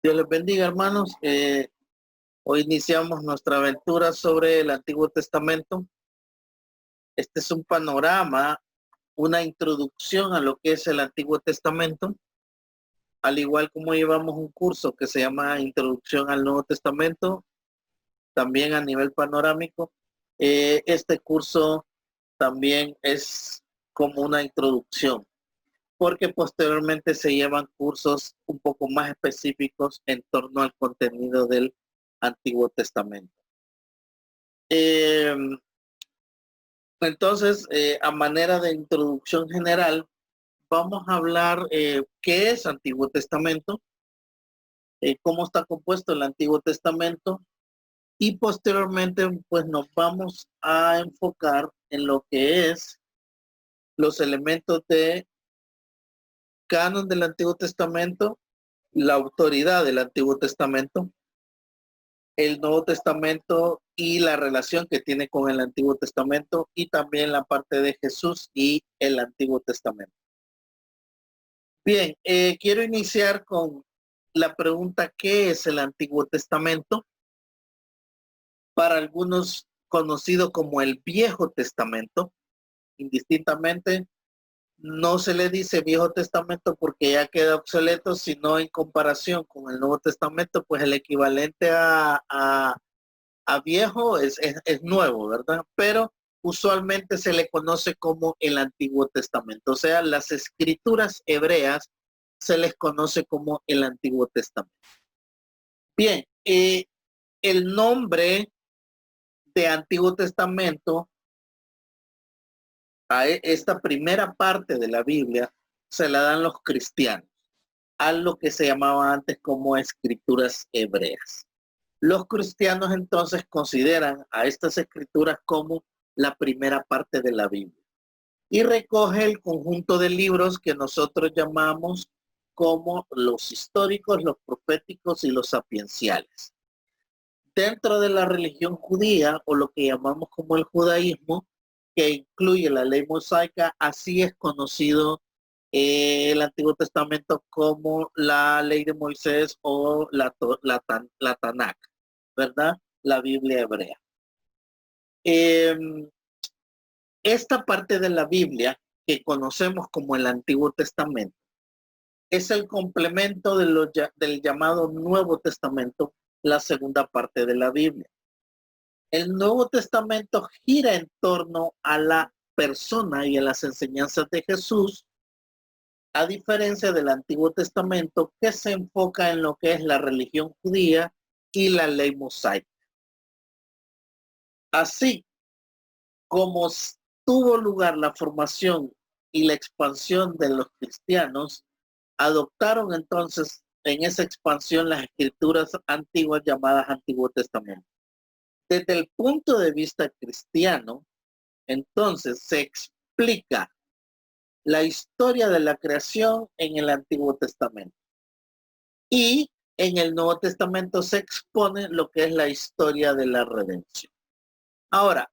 Dios les bendiga, hermanos. Hoy iniciamos nuestra aventura sobre el Antiguo Testamento. Este es un panorama, una introducción a lo que es el Antiguo Testamento, al igual como llevamos un curso que se llama Introducción al Nuevo Testamento, también a nivel panorámico. Este curso también es como una introducción, porque posteriormente se llevan cursos un poco más específicos en torno al contenido del Antiguo Testamento. Entonces, a manera de introducción general, vamos a hablar qué es Antiguo Testamento, cómo está compuesto el Antiguo Testamento y posteriormente pues nos vamos a enfocar en lo que es los elementos de canon del Antiguo Testamento, la autoridad del Antiguo Testamento, el Nuevo Testamento y la relación que tiene con el Antiguo Testamento y también la parte de Jesús y el Antiguo Testamento. Bien, quiero iniciar con la pregunta, ¿qué es el Antiguo Testamento? Para algunos conocido como el Viejo Testamento, indistintamente no se le dice Viejo Testamento porque ya queda obsoleto, sino en comparación con el Nuevo Testamento, pues el equivalente a viejo es nuevo, ¿verdad? Pero usualmente se le conoce como el Antiguo Testamento, o sea, las escrituras hebreas se les conoce como el Antiguo Testamento. Bien, el nombre de Antiguo Testamento a esta primera parte de la Biblia se la dan los cristianos, a lo que se llamaba antes como escrituras hebreas. Los cristianos entonces consideran a estas escrituras como la primera parte de la Biblia y recoge el conjunto de libros que nosotros llamamos como los históricos, los proféticos y los sapienciales. Dentro de la religión judía o lo que llamamos como el judaísmo, que incluye la ley mosaica, así es conocido el Antiguo Testamento como la ley de Moisés o la Tanakh, ¿verdad? La Biblia hebrea. Esta parte de la Biblia que conocemos como el Antiguo Testamento es el complemento del llamado Nuevo Testamento, la segunda parte de la Biblia. El Nuevo Testamento gira en torno a la persona y a las enseñanzas de Jesús, a diferencia del Antiguo Testamento, que se enfoca en lo que es la religión judía y la ley mosaica. Así como tuvo lugar la formación y la expansión de los cristianos, adoptaron entonces en esa expansión las escrituras antiguas llamadas Antiguo Testamento. Desde el punto de vista cristiano, entonces se explica la historia de la creación en el Antiguo Testamento. Y en el Nuevo Testamento se expone lo que es la historia de la redención. Ahora,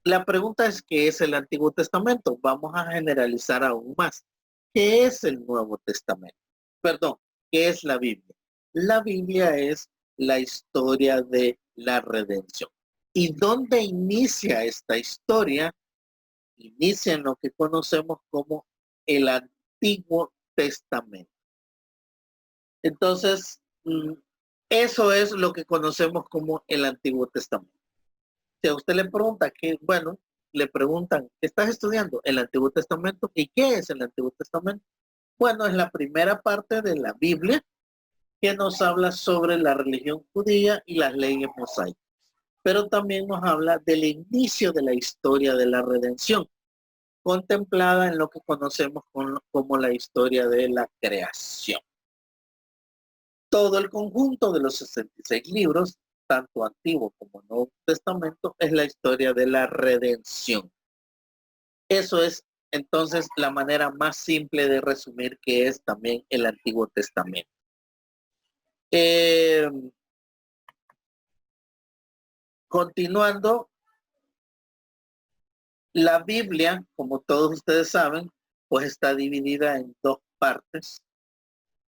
la pregunta es, ¿qué es el Antiguo Testamento? Vamos a generalizar aún más. ¿Qué es el Nuevo Testamento? Perdón, ¿qué es la Biblia? La Biblia es la historia de la redención. ¿Y dónde inicia esta historia? Inicia en lo que conocemos como el Antiguo Testamento. Entonces, eso es lo que conocemos como el Antiguo Testamento. Si a usted le pregunta le preguntan, ¿qué estás estudiando? El Antiguo Testamento. ¿Y qué es el Antiguo Testamento? Bueno, es la primera parte de la Biblia que nos habla sobre la religión judía y las leyes mosaicas. Pero también nos habla del inicio de la historia de la redención, contemplada en lo que conocemos como la historia de la creación. Todo el conjunto de los 66 libros, tanto Antiguo como Nuevo Testamento, es la historia de la redención. Eso es entonces la manera más simple de resumir qué es también el Antiguo Testamento. Continuando, la Biblia, como todos ustedes saben, pues está dividida en dos partes.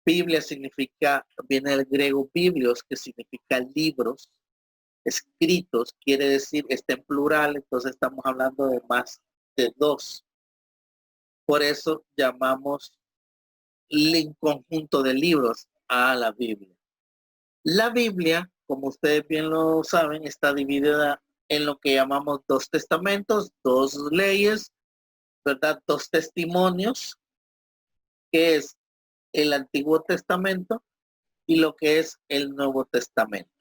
Biblia significa, viene del griego biblios, que significa libros escritos, quiere decir, está en plural, entonces estamos hablando de más de dos. Por eso llamamos el conjunto de libros a la Biblia. La Biblia, como ustedes bien lo saben, está dividida en lo que llamamos dos testamentos, dos leyes, ¿verdad? Dos testimonios, que es el Antiguo Testamento y lo que es el Nuevo Testamento.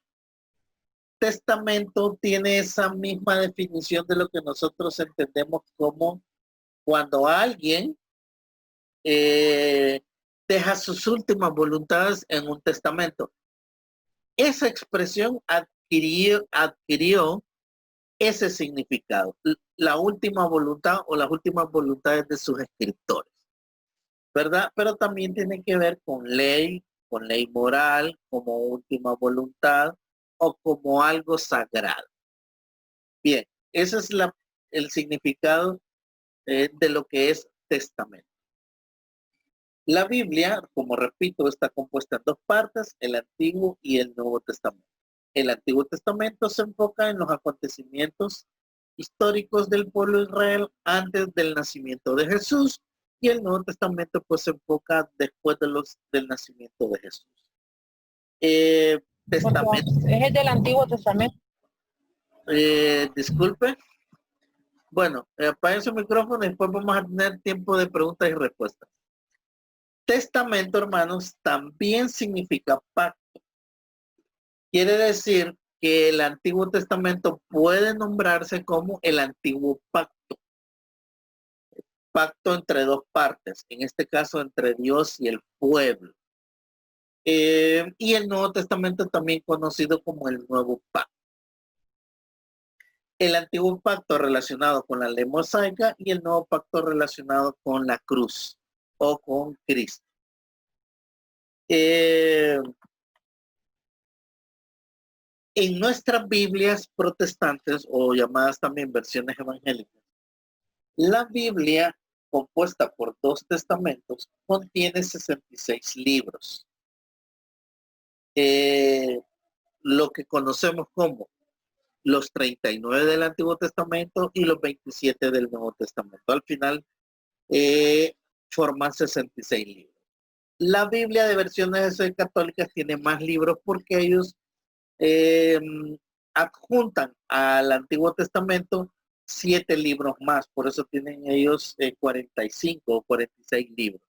Testamento tiene esa misma definición de lo que nosotros entendemos como cuando alguien deja sus últimas voluntades en un testamento. Esa expresión adquirió ese significado, la última voluntad o las últimas voluntades de sus escritores, ¿verdad? Pero también tiene que ver con ley moral, como última voluntad o como algo sagrado. Bien, ese es el significado de lo que es testamento. La Biblia, como repito, está compuesta en dos partes, el Antiguo y el Nuevo Testamento. El Antiguo Testamento se enfoca en los acontecimientos históricos del pueblo de Israel antes del nacimiento de Jesús, y el Nuevo Testamento pues se enfoca después del nacimiento de Jesús. Testamento. Es el del Antiguo Testamento. Disculpe. Bueno, apaguen su micrófono y después vamos a tener tiempo de preguntas y respuestas. Testamento, hermanos, también significa pacto. Quiere decir que el Antiguo Testamento puede nombrarse como el Antiguo Pacto. Pacto entre dos partes, en este caso entre Dios y el pueblo. Y el Nuevo Testamento también conocido como el Nuevo Pacto. El Antiguo Pacto relacionado con la ley mosaica y el Nuevo Pacto relacionado con la cruz o con Cristo. En nuestras Biblias protestantes o llamadas también versiones evangélicas, la Biblia, compuesta por dos testamentos, contiene 66 libros. Lo que conocemos como los 39 del Antiguo Testamento y los 27 del Nuevo Testamento. Al final forman 66 libros. La Biblia de versiones católicas tiene más libros porque ellos adjuntan al Antiguo Testamento 7 libros más, por eso tienen ellos 45 o 46 libros.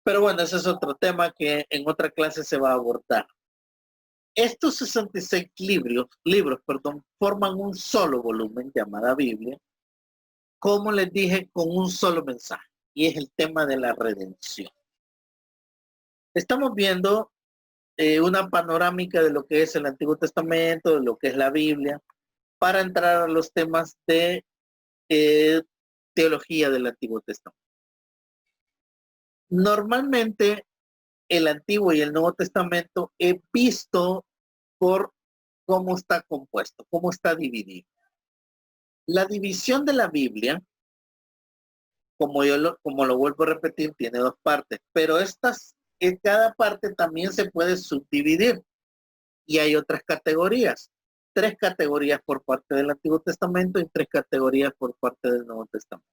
Pero bueno, ese es otro tema que en otra clase se va a abordar. Estos 66 libros, forman un solo volumen llamada Biblia, como les dije, con un solo mensaje, y es el tema de la redención. Estamos viendo una panorámica de lo que es el Antiguo Testamento, de lo que es la Biblia, para entrar a los temas de teología del Antiguo Testamento. Normalmente el Antiguo y el Nuevo Testamento he visto por cómo está compuesto, cómo está dividido. La división de la Biblia, como lo vuelvo a repetir, tiene dos partes, pero en cada parte también se puede subdividir y hay otras categorías. 3 categorías por parte del Antiguo Testamento y 3 categorías por parte del Nuevo Testamento.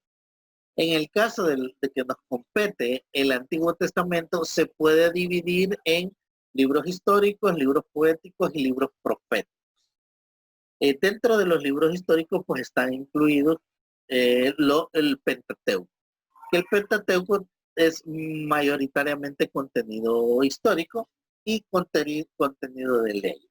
En el caso de que nos compete el Antiguo Testamento, se puede dividir en libros históricos, libros poéticos y libros proféticos. Dentro de los libros históricos pues están incluidos el Pentateuco. El Pentateuco es mayoritariamente contenido histórico y contenido de leyes.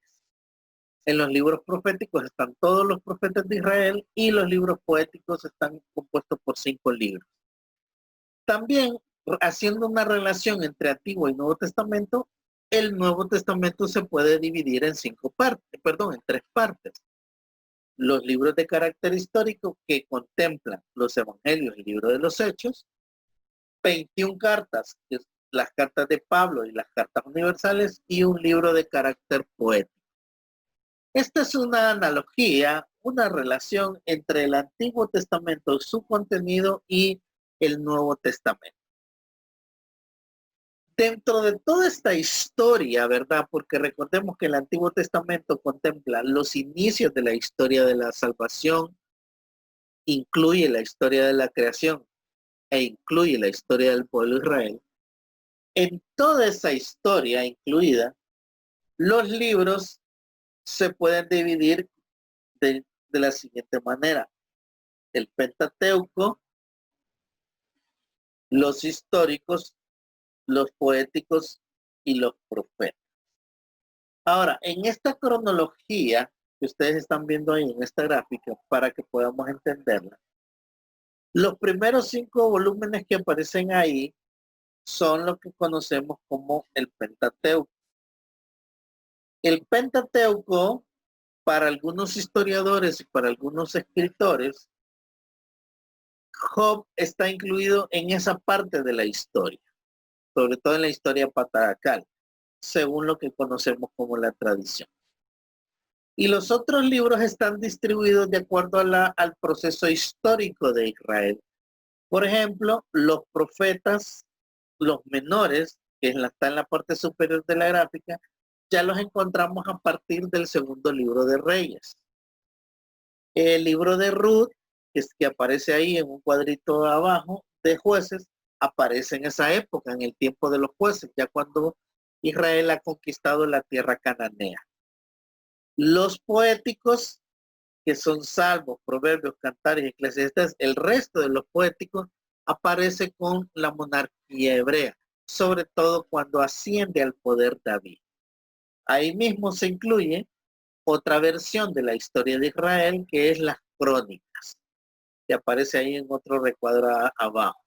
En los libros proféticos están todos los profetas de Israel y los libros poéticos están compuestos por 5 libros. También, haciendo una relación entre Antiguo y Nuevo Testamento, el Nuevo Testamento se puede dividir en 3 partes. Los libros de carácter histórico que contemplan los evangelios y el libro de los Hechos, 21 cartas, que es las cartas de Pablo y las cartas universales, y un libro de carácter poético. Esta es una analogía, una relación entre el Antiguo Testamento, su contenido, y el Nuevo Testamento. Dentro de toda esta historia, ¿verdad? Porque recordemos que el Antiguo Testamento contempla los inicios de la historia de la salvación, incluye la historia de la creación e incluye la historia del pueblo de Israel. En toda esa historia incluida, los libros se pueden dividir de la siguiente manera: el Pentateuco, los históricos, los poéticos y los profetas. Ahora, en esta cronología que ustedes están viendo ahí en esta gráfica, para que podamos entenderla, los primeros 5 volúmenes que aparecen ahí son lo que conocemos como el Pentateuco. El Pentateuco, para algunos historiadores y para algunos escritores, Job está incluido en esa parte de la historia, sobre todo en la historia patriarcal, según lo que conocemos como la tradición. Y los otros libros están distribuidos de acuerdo al proceso histórico de Israel. Por ejemplo, los profetas, los menores, que está en la parte superior de la gráfica, ya los encontramos a partir del segundo libro de Reyes. El libro de Ruth, que aparece ahí en un cuadrito abajo, de Jueces, aparece en esa época, en el tiempo de los jueces, ya cuando Israel ha conquistado la tierra cananea. Los poéticos, que son Salmos, Proverbios, Cantares y Eclesiastés, el resto de los poéticos aparece con la monarquía hebrea, sobre todo cuando asciende al poder David. Ahí mismo se incluye otra versión de la historia de Israel, que es las crónicas, que aparece ahí en otro recuadro abajo.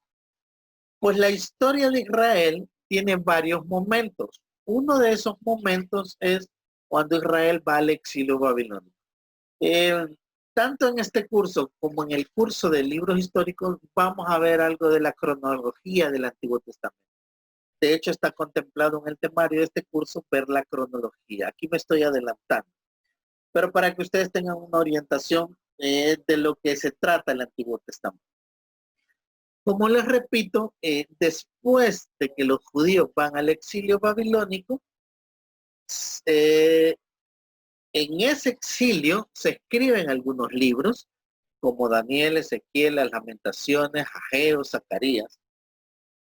Pues la historia de Israel tiene varios momentos. Uno de esos momentos es cuando Israel va al exilio babilónico. Tanto en este curso como en el curso de libros históricos vamos a ver algo de la cronología del Antiguo Testamento. De hecho, está contemplado en el temario de este curso ver la cronología. Aquí me estoy adelantando. Pero para que ustedes tengan una orientación de lo que se trata el Antiguo Testamento. Como les repito, después de que los judíos van al exilio babilónico, en ese exilio se escriben algunos libros, como Daniel, Ezequiel, las Lamentaciones, Ageo, Zacarías,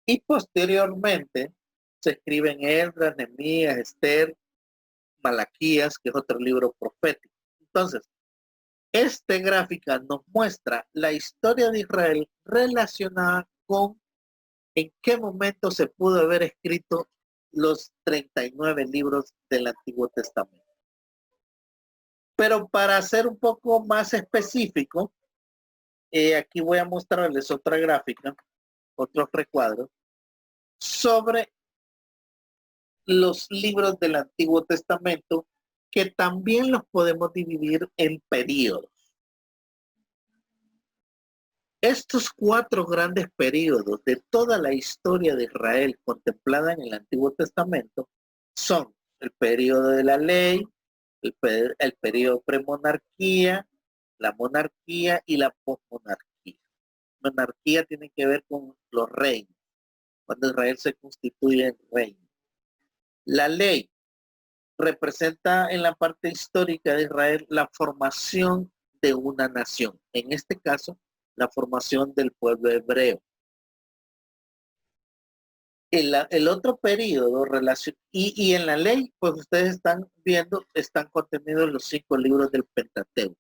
y posteriormente se escriben Esdras, Nehemías, Esther, Malaquías, que es otro libro profético. Entonces, esta gráfica nos muestra la historia de Israel relacionada con en qué momento se pudo haber escrito los 39 libros del Antiguo Testamento. Pero para ser un poco más específico, aquí voy a mostrarles otra gráfica, otros recuadros, sobre los libros del Antiguo Testamento, que también los podemos dividir en periodos. Estos 4 grandes periodos de toda la historia de Israel contemplada en el Antiguo Testamento son el periodo de la ley, el periodo premonarquía, la monarquía y la posmonarquía. Monarquía tiene que ver con los reinos, cuando Israel se constituye en reino. La ley representa en la parte histórica de Israel la formación de una nación, en este caso la formación del pueblo hebreo. El otro periodo y en la ley, pues ustedes están viendo, están contenidos los 5 libros del Pentateuco.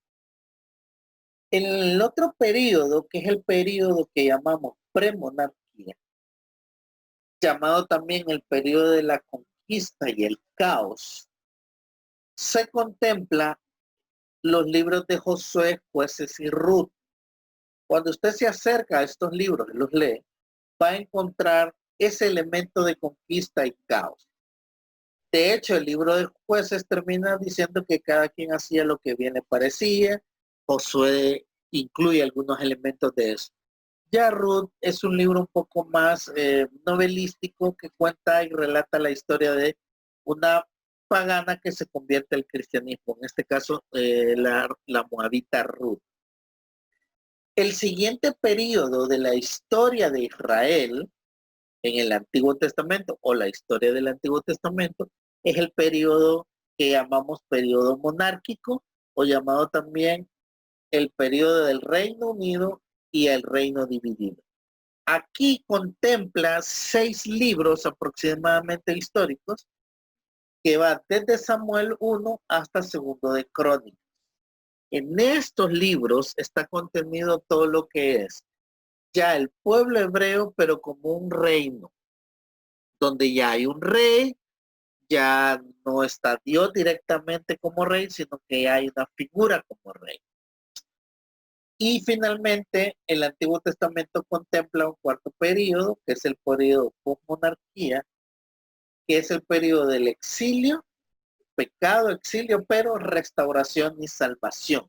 En el otro periodo, que es el periodo que llamamos premonarquía, llamado también el periodo de la conquista y el caos, se contempla los libros de Josué, Jueces y Ruth. Cuando usted se acerca a estos libros y los lee, va a encontrar ese elemento de conquista y caos. De hecho, el libro de Jueces termina diciendo que cada quien hacía lo que bien le parecía. Josué incluye algunos elementos de eso. Ya Ruth es un libro un poco más novelístico, que cuenta y relata la historia de una pagana que se convierte al cristianismo, en este caso la moabita Ruth. El siguiente periodo de la historia de Israel en el Antiguo Testamento o la historia del Antiguo Testamento es el periodo que llamamos periodo monárquico o llamado también el periodo del Reino Unido y el Reino Dividido. Aquí contempla 6 libros aproximadamente históricos que va desde Samuel 1 hasta segundo de Crónicas. En estos libros está contenido todo lo que es ya el pueblo hebreo, pero como un reino, donde ya hay un rey, ya no está Dios directamente como rey, sino que hay una figura como rey. Y finalmente, el Antiguo Testamento contempla un cuarto periodo, que es el periodo post-monarquía, que es el periodo del exilio, pecado, exilio, pero restauración y salvación.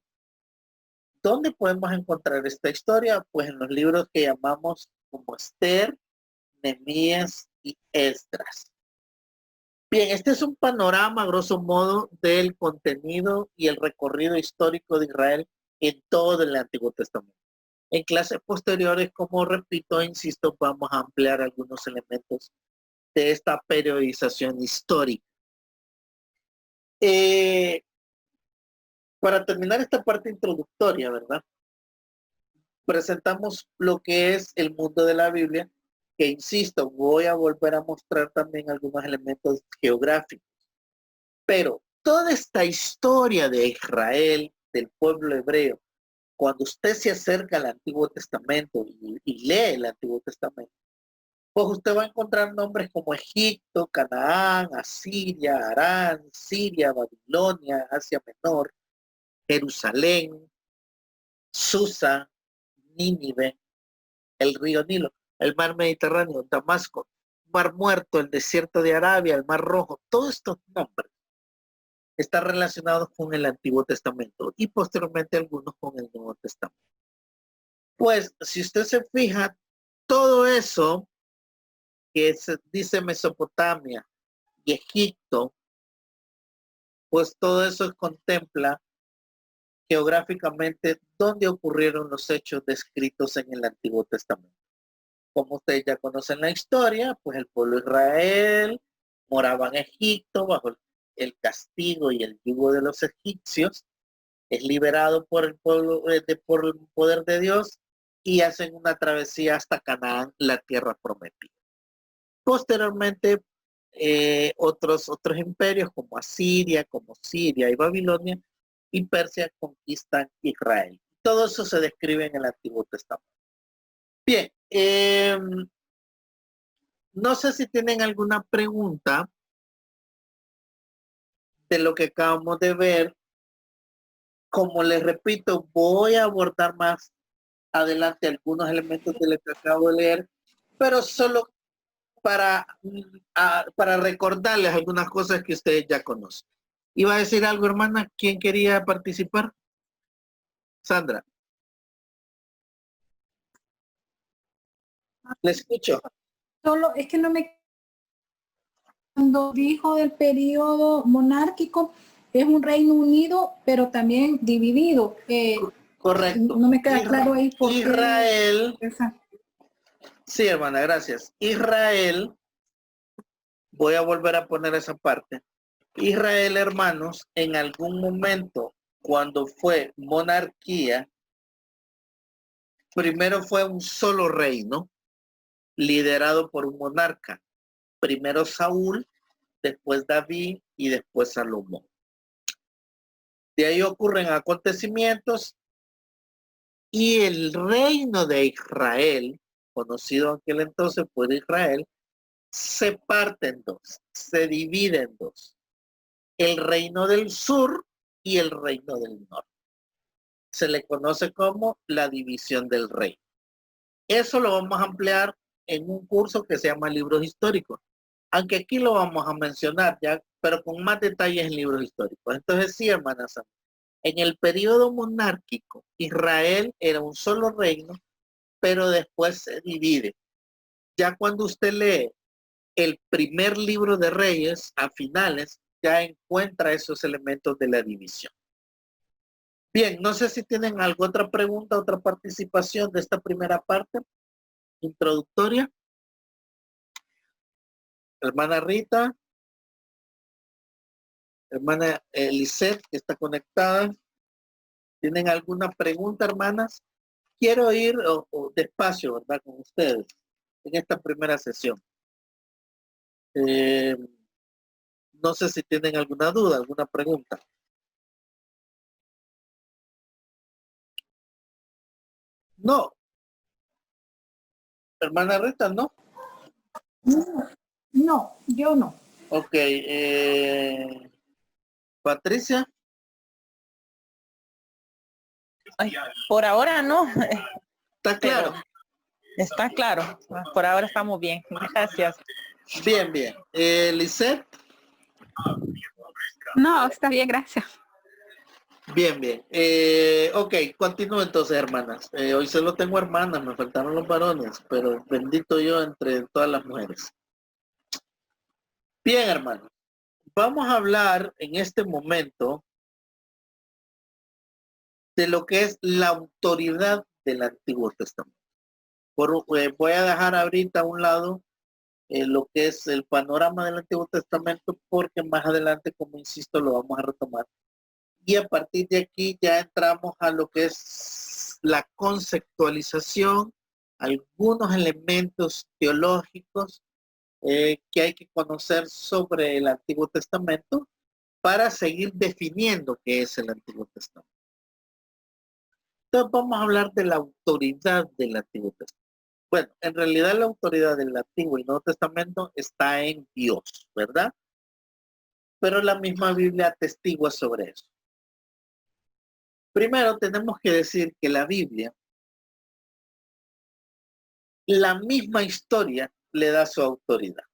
¿Dónde podemos encontrar esta historia? Pues en los libros que llamamos como Esther, Nehemías y Esdras. Bien, este es un panorama, grosso modo, del contenido y el recorrido histórico de Israel en todo el Antiguo Testamento. En clases posteriores, como repito e insisto, vamos a ampliar algunos elementos de esta periodización histórica. Para terminar esta parte introductoria, ¿verdad? Presentamos lo que es el mundo de la Biblia, que insisto, voy a volver a mostrar también algunos elementos geográficos. Pero toda esta historia de Israel, del pueblo hebreo, cuando usted se acerca al Antiguo Testamento y lee el Antiguo Testamento, pues usted va a encontrar nombres como Egipto, Canaán, Asiria, Arán, Siria, Babilonia, Asia Menor, Jerusalén, Susa, Nínive, el río Nilo, el mar Mediterráneo, Damasco, Mar Muerto, el desierto de Arabia, el Mar Rojo, todos estos nombres están relacionados con el Antiguo Testamento y posteriormente algunos con el Nuevo Testamento. Pues si usted se fija, todo eso que se dice Mesopotamia y Egipto, pues todo eso contempla geográficamente dónde ocurrieron los hechos descritos en el Antiguo Testamento. Como ustedes ya conocen la historia, pues el pueblo de Israel moraba en Egipto bajo el castigo y el yugo de los egipcios, es liberado por el pueblo, por el poder de Dios y hacen una travesía hasta Canaán, la tierra prometida. Posteriormente, otros imperios como Asiria, como Siria y Babilonia y Persia conquistan Israel. Todo eso se describe en el Antiguo Testamento. Bien, no sé si tienen alguna pregunta de lo que acabamos de ver. Como les repito, voy a abordar más adelante algunos elementos de lo que acabo de leer, pero solo para recordarles algunas cosas que ustedes ya conocen. ¿Iba a decir algo, hermana? ¿Quién quería participar? Sandra. Le escucho. Solo es que no me... Cuando dijo del periodo monárquico, es un Reino Unido, pero también dividido. Correcto. No me queda claro ahí por Israel. qué. Sí, hermana, gracias. Israel, voy a volver a poner esa parte. Israel, hermanos, en algún momento, cuando fue monarquía, primero fue un solo reino, liderado por un monarca. Primero Saúl, después David y después Salomón. De ahí ocurren acontecimientos y el reino de Israel, conocido en aquel entonces por Israel, se parte en dos, se divide en dos. El reino del sur y el reino del norte. Se le conoce como la división del reino. Eso lo vamos a ampliar en un curso que se llama Libros Históricos. Aunque aquí lo vamos a mencionar ya, pero con más detalles en libros históricos. Entonces sí, hermanas, en el periodo monárquico, Israel era un solo reino, pero después se divide. Ya cuando usted lee el primer libro de Reyes, a finales, ya encuentra esos elementos de la división. Bien, no sé si tienen alguna otra pregunta, otra participación de esta primera parte introductoria. Hermana Rita, hermana Lisette, que está conectada. ¿Tienen alguna pregunta, hermanas? Quiero ir despacio, ¿verdad? Con ustedes en esta primera sesión. No sé si tienen alguna duda, alguna pregunta. No. Hermana Rita, ¿no? No, yo no. Ok. Patricia. Ay, por ahora no. ¿Está claro? Está claro. Por ahora estamos bien. Gracias. Bien, bien. Lisette. No, está bien, gracias. Bien, bien. Ok, continúo entonces, hermanas. Hoy solo tengo hermanas, me faltaron los varones, pero bendito yo entre todas las mujeres. Bien, hermanos. Vamos a hablar en este momento de lo que es la autoridad del Antiguo Testamento. Voy a dejar ahorita a un lado lo que es el panorama del Antiguo Testamento, porque más adelante, como insisto, lo vamos a retomar. Y a partir de aquí ya entramos a lo que es la conceptualización, algunos elementos teológicos que hay que conocer sobre el Antiguo Testamento para seguir definiendo qué es el Antiguo Testamento. Entonces vamos a hablar de la autoridad del Antiguo Testamento. Bueno, en realidad la autoridad del Antiguo y Nuevo Testamento está en Dios, ¿verdad? Pero la misma Biblia atestigua sobre eso. Primero tenemos que decir que la Biblia, la misma historia le da su autoridad.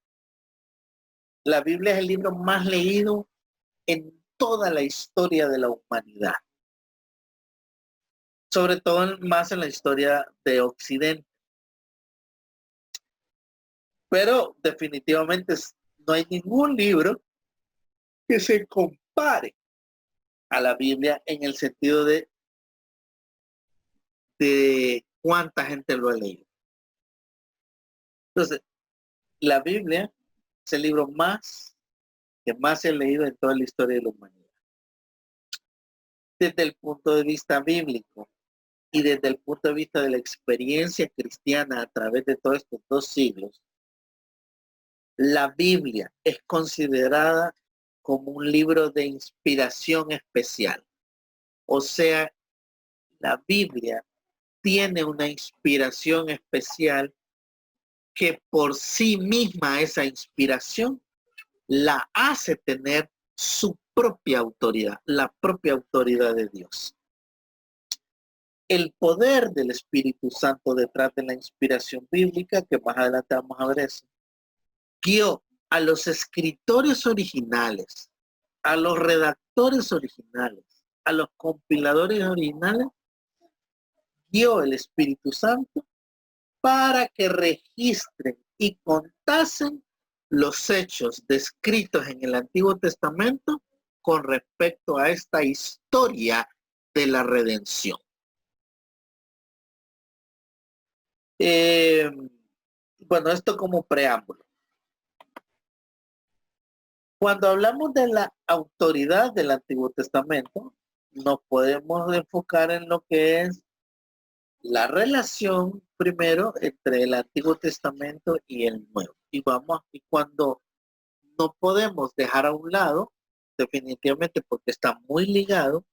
La Biblia es el libro más leído en toda la historia de la humanidad. Sobre todo más en la historia de Occidente. Pero definitivamente no hay ningún libro que se compare a la Biblia en el sentido de cuánta gente lo ha leído. Entonces, la Biblia es el libro que más se ha leído en toda la historia de la humanidad. Desde el punto de vista bíblico y desde el punto de vista de la experiencia cristiana a través de todos estos 2 siglos, la Biblia es considerada como un libro de inspiración especial. O sea, la Biblia tiene una inspiración especial que por sí misma esa inspiración la hace tener su propia autoridad, la propia autoridad de Dios. El poder del Espíritu Santo detrás de la inspiración bíblica, que más adelante vamos a ver eso, guió a los escritores originales, a los redactores originales, a los compiladores originales, guió el Espíritu Santo para que registren y contasen los hechos descritos en el Antiguo Testamento con respecto a esta historia de la redención. Bueno, esto como preámbulo. Cuando hablamos de la autoridad del Antiguo Testamento, nos podemos enfocar en lo que es la relación primero entre el Antiguo Testamento y el Nuevo. Y cuando no podemos dejar a un lado, definitivamente porque está muy ligado,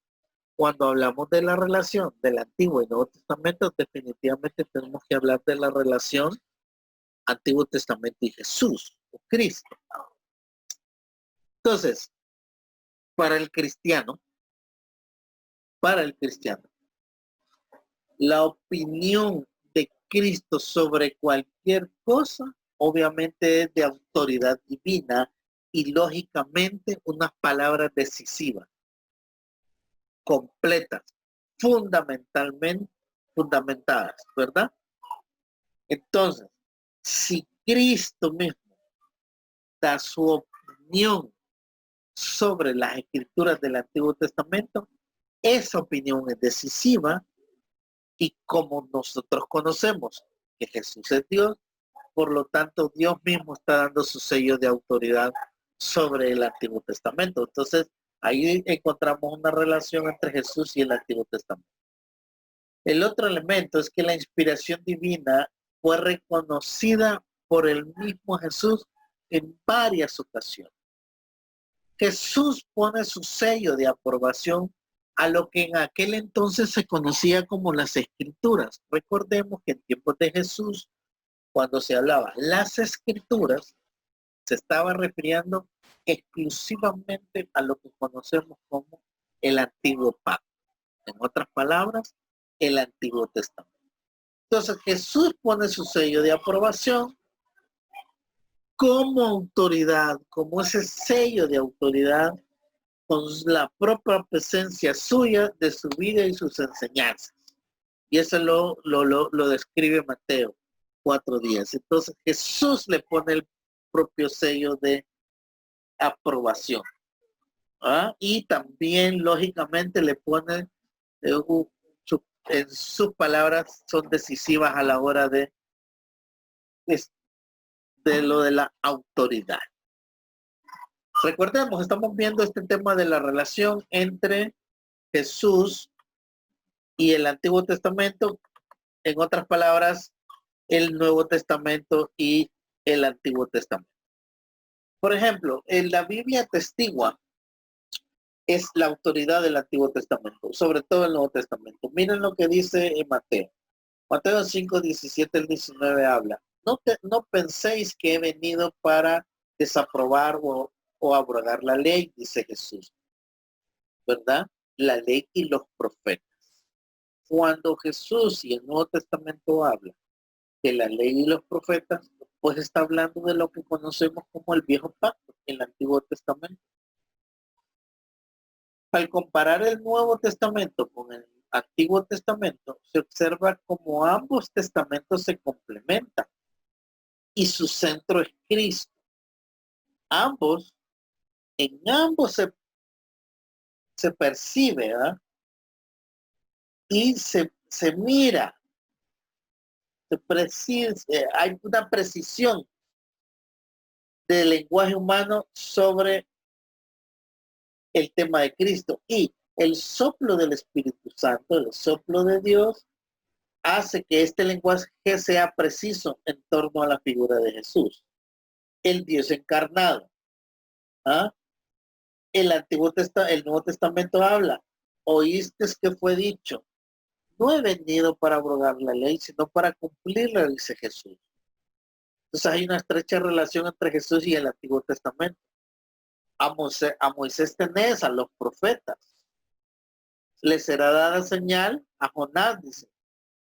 cuando hablamos de la relación del Antiguo y Nuevo Testamento, definitivamente tenemos que hablar de la relación Antiguo Testamento y Jesús o Cristo. Entonces, para el cristiano, la opinión de Cristo sobre cualquier cosa, obviamente es de autoridad divina y lógicamente unas palabras decisivas, completas, fundamentadas, ¿verdad? Entonces, si Cristo mismo da su opinión sobre las escrituras del Antiguo Testamento, esa opinión es decisiva y como nosotros conocemos que Jesús es Dios, por lo tanto, Dios mismo está dando su sello de autoridad sobre el Antiguo Testamento. Entonces, ahí encontramos una relación entre Jesús y el Antiguo Testamento. El otro elemento es que la inspiración divina fue reconocida por el mismo Jesús en varias ocasiones. Jesús pone su sello de aprobación a lo que en aquel entonces se conocía como las Escrituras. Recordemos que en tiempos de Jesús, cuando se hablaba las Escrituras, se estaba refiriendo exclusivamente a lo que conocemos como el Antiguo Pacto. En otras palabras, el Antiguo Testamento. Entonces Jesús pone su sello de aprobación como autoridad, como ese sello de autoridad con la propia presencia suya de su vida y sus enseñanzas. Y eso lo describe Mateo 4:10. Entonces Jesús le pone el propio sello de aprobación. ¿Ah? Y también lógicamente le pone en sus palabras son decisivas a la hora de lo de la autoridad. Recordemos, estamos viendo este tema de la relación entre Jesús y el Antiguo Testamento, en otras palabras, el Nuevo Testamento y el Antiguo Testamento. Por ejemplo, en la Biblia atestigua es la autoridad del Antiguo Testamento, sobre todo el Nuevo Testamento. Miren lo que dice en Mateo. Mateo 5, 17 al 19 habla. No penséis que he venido para desaprobar o abrogar la ley, dice Jesús. ¿Verdad? La ley y los profetas. Cuando Jesús y el Nuevo Testamento habla de la ley y los profetas, pues está hablando de lo que conocemos como el Viejo Pacto, el Antiguo Testamento. Al comparar el Nuevo Testamento con el Antiguo Testamento, se observa como ambos testamentos se complementan y su centro es Cristo. En ambos se percibe, ¿verdad? Y se mira, hay una precisión del lenguaje humano sobre el tema de Cristo, y el soplo del Espíritu Santo, el soplo de Dios, hace que este lenguaje sea preciso en torno a la figura de Jesús, el Dios encarnado. ¿Ah? El Nuevo Testamento habla, oíste que fue dicho, no he venido para abrogar la ley, sino para cumplirla, dice Jesús. Entonces hay una estrecha relación entre Jesús y el Antiguo Testamento. A Moisés tenés, a los profetas. Le será dada señal a Jonás, dice,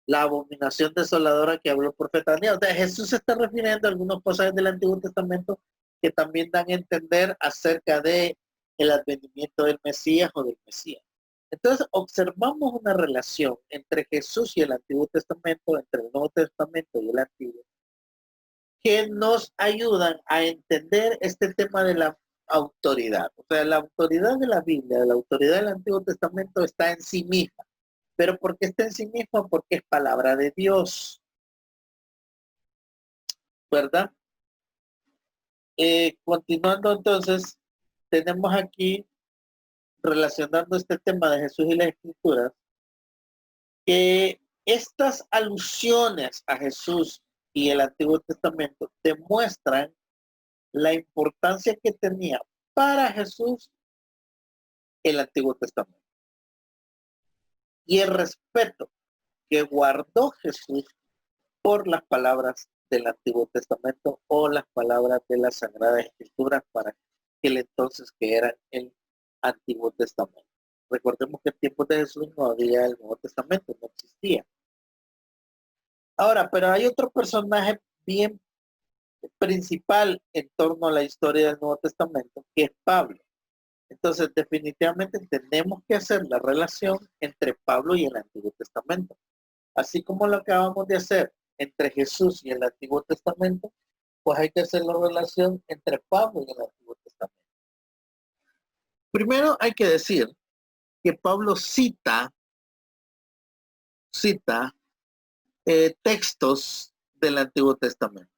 la abominación desoladora que habló el profeta Daniel. O sea, Jesús se está refiriendo a algunos pasajes del Antiguo Testamento que también dan a entender acerca de el advenimiento del Mesías o del Mesías. Entonces observamos una relación entre Jesús y el Antiguo Testamento, entre el Nuevo Testamento y el Antiguo, que nos ayudan a entender este tema de la autoridad. O sea, la autoridad de la Biblia, la autoridad del Antiguo Testamento está en sí misma. ¿Pero por qué está en sí misma? Porque es palabra de Dios. ¿Verdad? Continuando entonces, tenemos aquí, relacionando este tema de Jesús y las Escrituras, que estas alusiones a Jesús y el Antiguo Testamento demuestran la importancia que tenía para Jesús el Antiguo Testamento y el respeto que guardó Jesús por las palabras del Antiguo Testamento o las palabras de las Sagradas Escrituras para aquel entonces que era el Antiguo Testamento. Recordemos que en tiempos de Jesús no había el Nuevo Testamento, no existía. Ahora, pero hay otro personaje bien principal en torno a la historia del Nuevo Testamento, que es Pablo. Entonces, definitivamente tenemos que hacer la relación entre Pablo y el Antiguo Testamento. Así como lo acabamos de hacer entre Jesús y el Antiguo Testamento, pues hay que hacer la relación entre Pablo y el Antiguo Testamento. Primero hay que decir que Pablo cita textos del Antiguo Testamento.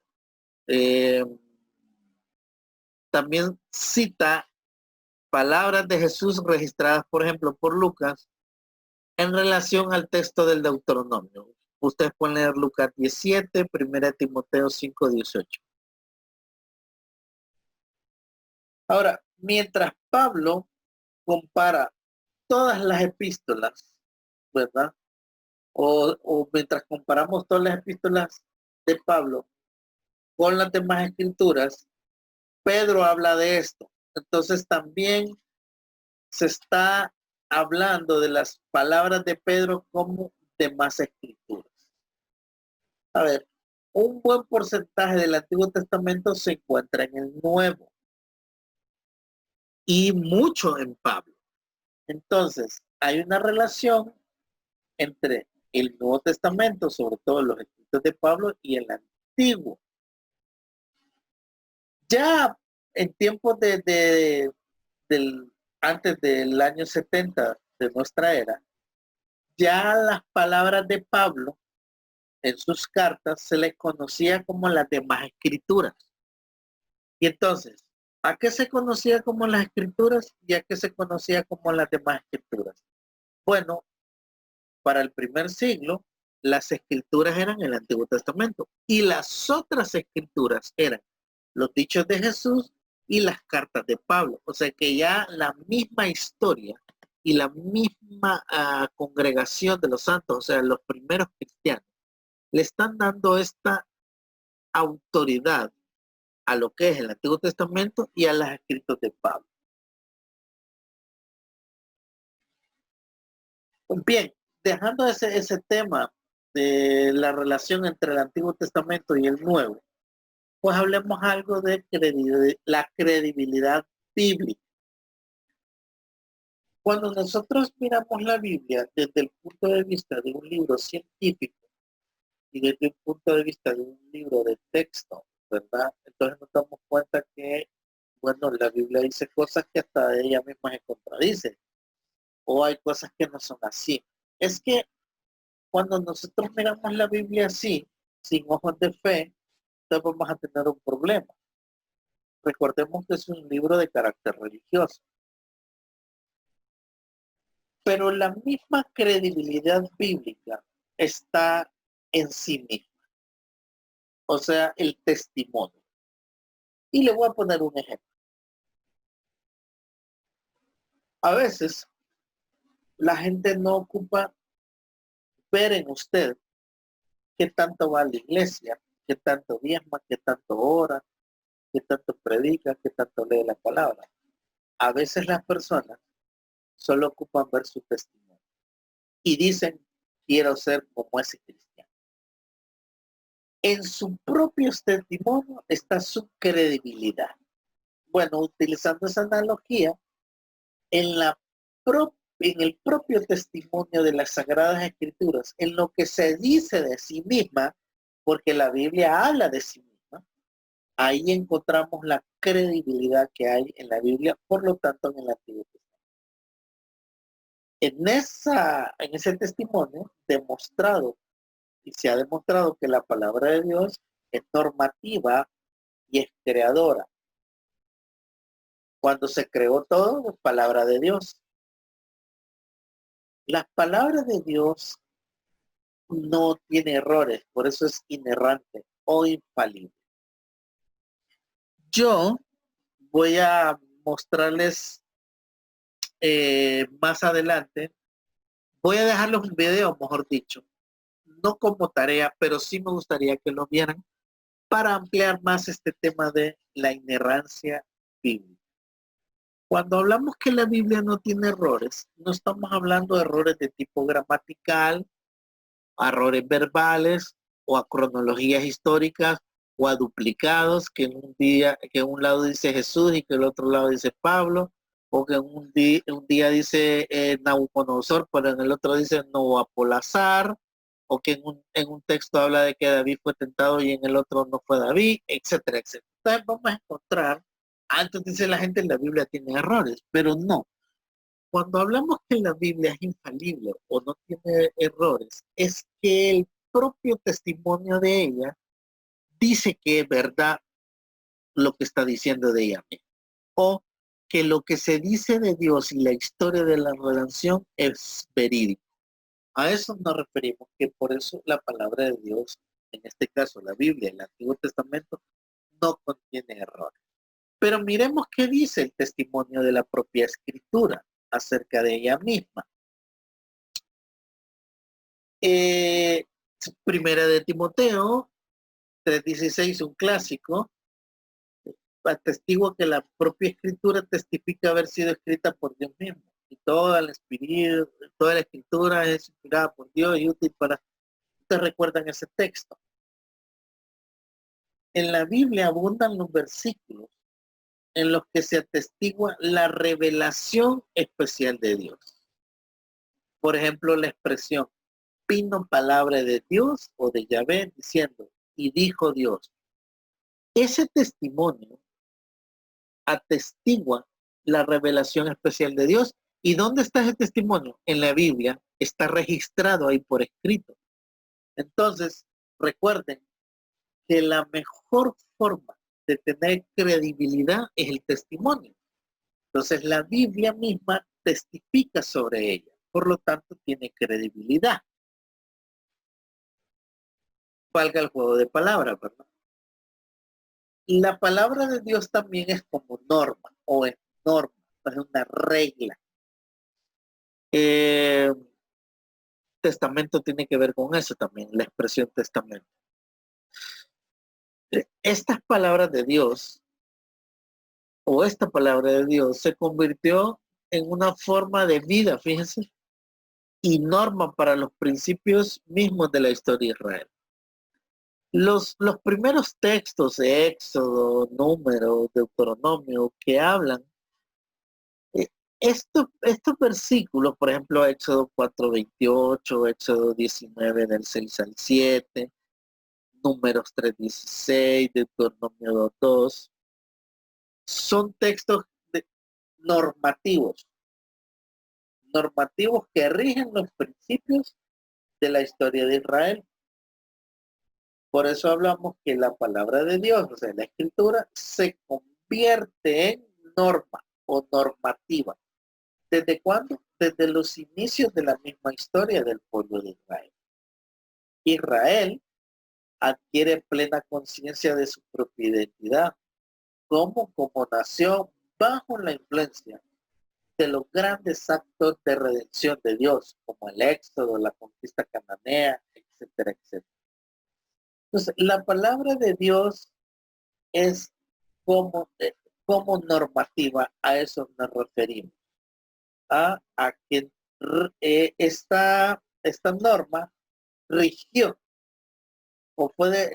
también cita palabras de Jesús registradas, por ejemplo, por Lucas, en relación al texto del Deuteronomio. Ustedes pueden leer Lucas 17, 1 Timoteo 5, 18. Ahora, mientras Pablo compara todas las epístolas, ¿verdad? O mientras comparamos todas las epístolas de Pablo con las demás escrituras, Pedro habla de esto. Entonces también se está hablando de las palabras de Pedro como demás escrituras. A ver, un buen porcentaje del Antiguo Testamento se encuentra en el Nuevo y mucho en Pablo. Entonces, hay una relación entre el Nuevo Testamento, sobre todo los escritos de Pablo, y el Antiguo. Ya en tiempos antes del año 70 de nuestra era, ya las palabras de Pablo en sus cartas se les conocía como las demás escrituras. Y entonces, ¿a qué se conocía como las escrituras y a qué se conocía como las demás escrituras? Bueno, para el primer siglo, las escrituras eran el Antiguo Testamento y las otras escrituras eran los dichos de Jesús y las cartas de Pablo. O sea que ya la misma historia y la misma congregación de los santos, o sea, los primeros cristianos, le están dando esta autoridad a lo que es el Antiguo Testamento y a los escritos de Pablo. Bien, dejando ese tema de la relación entre el Antiguo Testamento y el Nuevo, pues hablemos algo de la credibilidad bíblica. Cuando nosotros miramos la Biblia desde el punto de vista de un libro científico y desde el punto de vista de un libro de texto, ¿verdad? Entonces nos damos cuenta que, bueno, la Biblia dice cosas que hasta ella misma se contradice, o hay cosas que no son así. Es que cuando nosotros miramos la Biblia así, sin ojos de fe, entonces vamos a tener un problema. Recordemos que es un libro de carácter religioso. Pero la misma credibilidad bíblica está en sí misma. O sea, el testimonio. Y le voy a poner un ejemplo. A veces la gente no ocupa ver en usted qué tanto va a la iglesia, qué tanto diezma, qué tanto ora, qué tanto predica, qué tanto lee la palabra. A veces las personas solo ocupan ver su testimonio y dicen, quiero ser como ese cristiano. En su propio testimonio está su credibilidad. Bueno, utilizando esa analogía, en el propio testimonio de las Sagradas Escrituras, en lo que se dice de sí misma, porque la Biblia habla de sí misma, ahí encontramos la credibilidad que hay en la Biblia, por lo tanto en el Antiguo Testamento. En ese testimonio demostrado, y se ha demostrado que la palabra de Dios es normativa y es creadora. Cuando se creó todo, es palabra de Dios. Las palabras de Dios no tiene errores, por eso es inerrante o infalible. Yo voy a mostrarles más adelante, voy a dejarles un video, mejor dicho, no como tarea, pero sí me gustaría que lo vieran para ampliar más este tema de la inerrancia bíblica. Cuando hablamos que la Biblia no tiene errores, no estamos hablando de errores de tipo gramatical, a errores verbales o a cronologías históricas o a duplicados que en un lado dice Jesús y que el otro lado dice Pablo, o que un día dice Nabucodonosor, pero en el otro dice Nabopolassar, o que en un texto habla de que David fue tentado y en el otro no fue David, etcétera, etcétera. Entonces vamos a encontrar, antes dice la gente, la Biblia tiene errores, pero no. Cuando hablamos que la Biblia es infalible o no tiene errores, es que el propio testimonio de ella dice que es verdad lo que está diciendo de ella misma, o que lo que se dice de Dios y la historia de la redención es verídico. A eso nos referimos, que por eso la palabra de Dios, en este caso la Biblia, el Antiguo Testamento, no contiene errores. Pero miremos qué dice el testimonio de la propia Escritura acerca de ella misma. Primera de Timoteo 3:16, un clásico, atestigua que la propia Escritura testifica haber sido escrita por Dios mismo. Y toda la Escritura es inspirada por Dios y útil para... Ustedes recuerdan ese texto. En la Biblia abundan los versículos en los que se atestigua la revelación especial de Dios. Por ejemplo, la expresión, vino palabra de Dios o de Yahvé diciendo, y dijo Dios. Ese testimonio atestigua la revelación especial de Dios. ¿Y dónde está ese testimonio? En la Biblia, está registrado ahí por escrito. Entonces, recuerden que la mejor forma de tener credibilidad es el testimonio. Entonces, la Biblia misma testifica sobre ella, por lo tanto, tiene credibilidad. Valga el juego de palabras, ¿verdad? La palabra de Dios también es como norma, o es norma, es una regla. Testamento tiene que ver con eso también, la expresión testamento. Estas palabras de Dios, o esta palabra de Dios, se convirtió en una forma de vida, fíjense, y norma para los principios mismos de la historia de Israel. Los primeros textos de Éxodo, Número, Deuteronomio, que hablan, estos versículos, por ejemplo, Éxodo 4:28, Éxodo 19 del 6 al 7, Números 3:16, Deuteronomio 2:2, son textos normativos que rigen los principios de la historia de Israel. Por eso hablamos que la palabra de Dios, o sea, la Escritura, se convierte en norma o normativa. ¿Desde cuándo? Desde los inicios de la misma historia del pueblo de Israel. Israel adquiere plena conciencia de su propia identidad como nación bajo la influencia de los grandes actos de redención de Dios, como el Éxodo, la conquista cananea, etcétera, etcétera. Entonces, la palabra de Dios es como normativa, a eso nos referimos. A que esta norma rigió o fue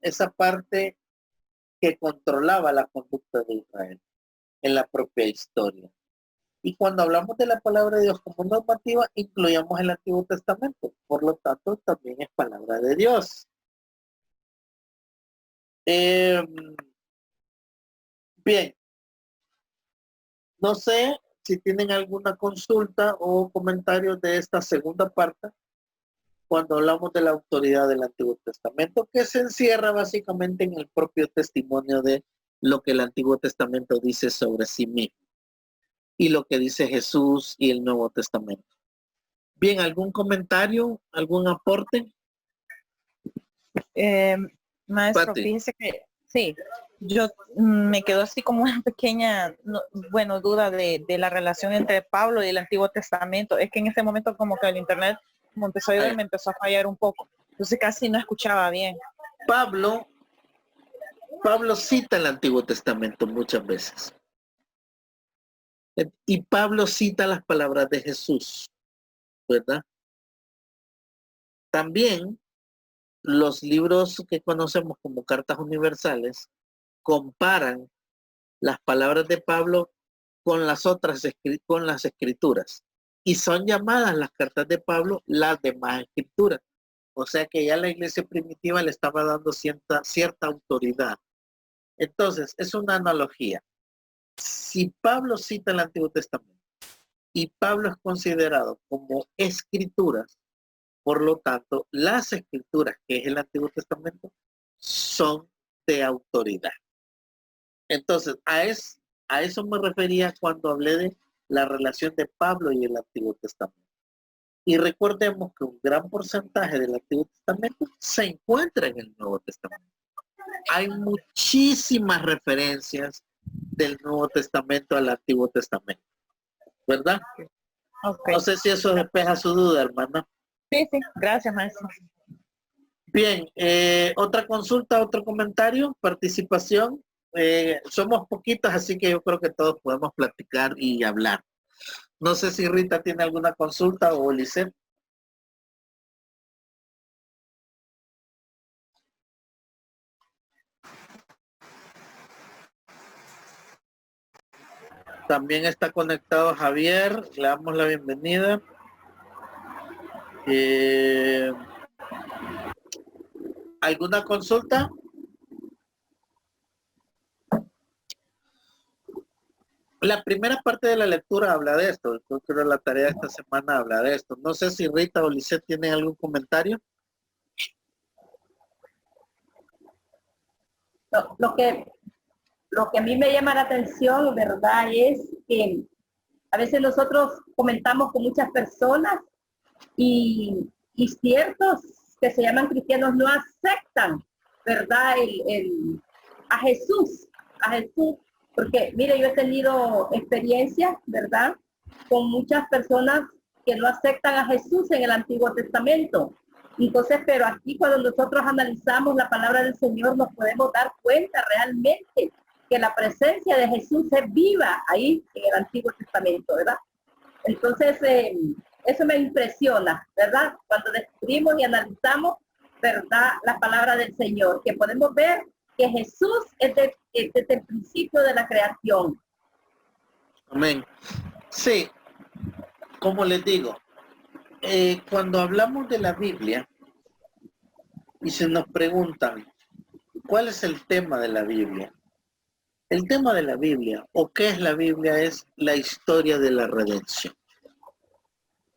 esa parte que controlaba la conducta de Israel en la propia historia. Y cuando hablamos de la palabra de Dios como normativa, incluyamos el Antiguo Testamento. Por lo tanto, también es palabra de Dios. Bien. No sé si tienen alguna consulta o comentario de esta segunda parte cuando hablamos de la autoridad del Antiguo Testamento, que se encierra básicamente en el propio testimonio de lo que el Antiguo Testamento dice sobre sí mismo y lo que dice Jesús y el Nuevo Testamento. Bien, ¿algún comentario, algún aporte? Maestro, Pati. fíjese que sí, yo me quedo así como una pequeña, duda de la relación entre Pablo y el Antiguo Testamento. Es que en ese momento como que el internet, como empezó a llover, me empezó a fallar un poco. Entonces casi no escuchaba bien. Pablo cita el Antiguo Testamento muchas veces. Y Pablo cita las palabras de Jesús, ¿verdad? También los libros que conocemos como cartas universales comparan las palabras de Pablo con las escrituras, y son llamadas las cartas de Pablo las demás escrituras. O sea que ya la iglesia primitiva le estaba dando cierta autoridad. Entonces, es una analogía. Si Pablo cita el Antiguo Testamento y Pablo es considerado como escrituras, Por lo tanto, las escrituras, que es el Antiguo Testamento, son de autoridad. Entonces, a eso me refería cuando hablé de la relación de Pablo y el Antiguo Testamento. Y recordemos que un gran porcentaje del Antiguo Testamento se encuentra en el Nuevo Testamento. Hay muchísimas referencias del Nuevo Testamento al Antiguo Testamento, ¿verdad? Okay. No sé si eso despeja su duda, hermana. Sí, sí, gracias, maestro. Bien, otra consulta, otro comentario, participación. Somos poquitos, así que yo creo que todos podemos platicar y hablar. No sé si Rita tiene alguna consulta o Lisette. También está conectado Javier, le damos la bienvenida. ¿Alguna consulta? La primera parte de la lectura habla de esto. Yo creo que la tarea de esta semana habla de esto. No sé si Rita o Lisette tienen algún comentario. Lo que a mí me llama la atención, ¿verdad? Es que a veces nosotros comentamos con muchas personas y ciertos que se llaman cristianos no aceptan, ¿verdad? A Jesús, porque mire, yo he tenido experiencias, ¿verdad? Con muchas personas que no aceptan a Jesús en el Antiguo Testamento. Entonces, pero aquí cuando nosotros analizamos la palabra del Señor, nos podemos dar cuenta realmente que la presencia de Jesús es viva ahí en el Antiguo Testamento, ¿verdad? Entonces, eso me impresiona, ¿verdad? Cuando descubrimos y analizamos, ¿verdad? La palabra del Señor, que podemos ver que Jesús es desde el principio de la creación. Amén. Sí, como les digo, cuando hablamos de la Biblia y se nos preguntan, ¿cuál es el tema de la Biblia? El tema de la Biblia, o qué es la Biblia, es la historia de la redención.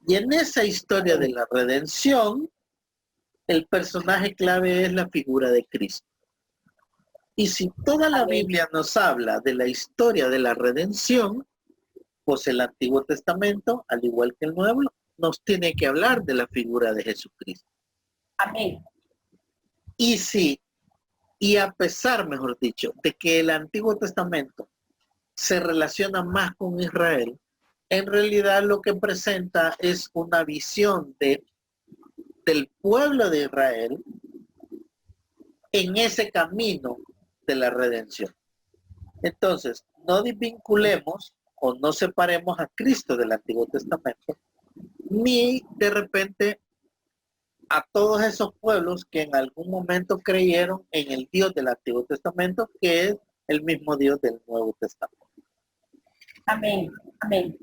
Y en esa historia de la redención, el personaje clave es la figura de Cristo. Y si toda la Biblia nos habla de la historia de la redención, pues el Antiguo Testamento, al igual que el Nuevo, nos tiene que hablar de la figura de Jesucristo. Amén. Y a pesar, mejor dicho, de que el Antiguo Testamento se relaciona más con Israel, en realidad lo que presenta es una visión del pueblo de Israel en ese camino de la redención. Entonces, no desvinculemos o no separemos a Cristo del Antiguo Testamento, ni de repente a todos esos pueblos que en algún momento creyeron en el Dios del Antiguo Testamento, que es el mismo Dios del Nuevo Testamento. Amén. Amén.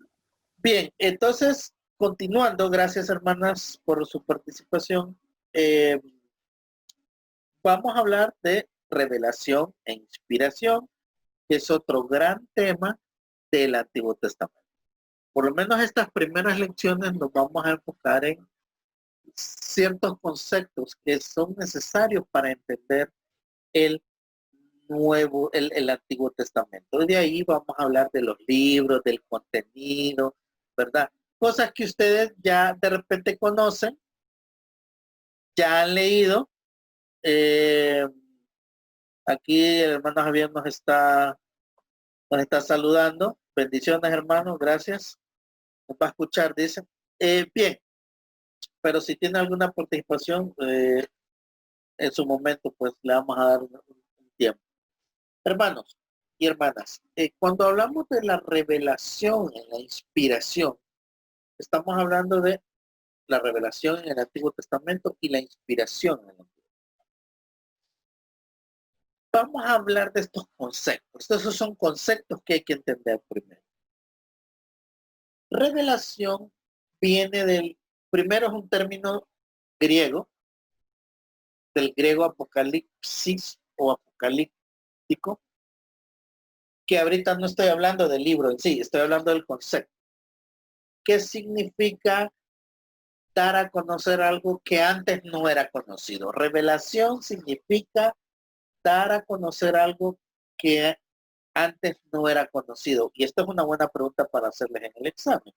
Bien, entonces, continuando, gracias hermanas por su participación. Vamos a hablar de revelación e inspiración, que es otro gran tema del Antiguo Testamento. Por lo menos estas primeras lecciones nos vamos a enfocar en ciertos conceptos que son necesarios para entender el Antiguo Testamento. De ahí vamos a hablar de los libros, del contenido, ¿verdad? Cosas que ustedes ya de repente conocen, ya han leído. Aquí el hermano Javier nos está saludando. Bendiciones, hermano, gracias. Nos va a escuchar, dice. Bien, pero si tiene alguna participación, en su momento, pues le vamos a dar un tiempo. Hermanos y hermanas, cuando hablamos de la revelación en la inspiración, estamos hablando de la revelación en el Antiguo Testamento y la inspiración en el Antiguo. Vamos a hablar de estos conceptos. Esos son conceptos que hay que entender primero. Revelación viene primero es un término griego, del griego apocalipsis o apocalíptico, que ahorita no estoy hablando del libro en sí, estoy hablando del concepto. ¿Qué significa dar a conocer algo que antes no era conocido. Revelación significa dar a conocer algo que antes no era conocido. Y esto es una buena pregunta para hacerles en el examen.